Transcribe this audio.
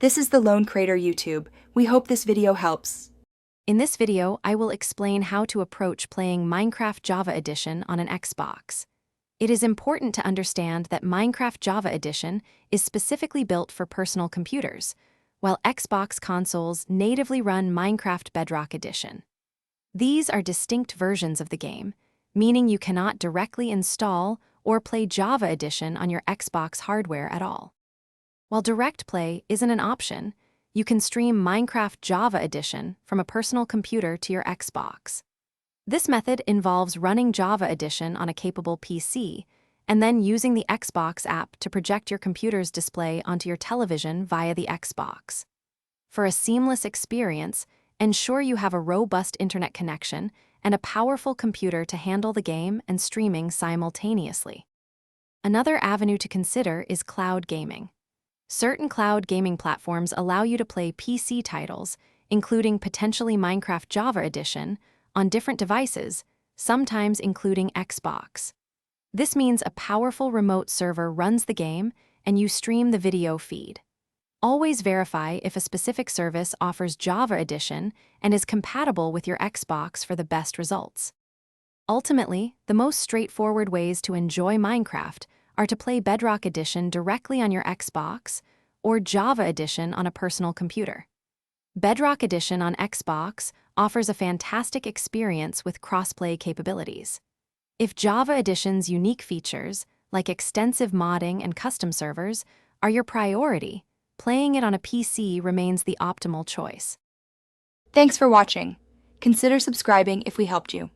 This is the Lone Crater YouTube. We hope this video helps. In this video, I will explain how to approach playing Minecraft Java Edition on an Xbox. It is important to understand that Minecraft Java Edition is specifically built for personal computers, while Xbox consoles natively run Minecraft Bedrock Edition. These are distinct versions of the game, meaning you cannot directly install or play Java Edition on your Xbox hardware at all. While Direct Play isn't an option, you can stream Minecraft Java Edition from a personal computer to your Xbox. This method involves running Java Edition on a capable PC and then using the Xbox app to project your computer's display onto your television via the Xbox. For a seamless experience, ensure you have a robust internet connection and a powerful computer to handle the game and streaming simultaneously. Another avenue to consider is cloud gaming. Certain cloud gaming platforms allow you to play PC titles, including potentially Minecraft Java Edition, on different devices, sometimes including Xbox. This means a powerful remote server runs the game and you stream the video feed. Always verify if a specific service offers Java Edition and is compatible with your Xbox for the best results. Ultimately, the most straightforward ways to enjoy Minecraft are to play Bedrock Edition directly on your Xbox or Java Edition on a personal computer. Bedrock Edition on Xbox offers a fantastic experience with crossplay capabilities. If Java Edition's unique features, like extensive modding and custom servers, are your priority, playing it on a PC remains the optimal choice. Thanks for watching. Consider subscribing if we helped you.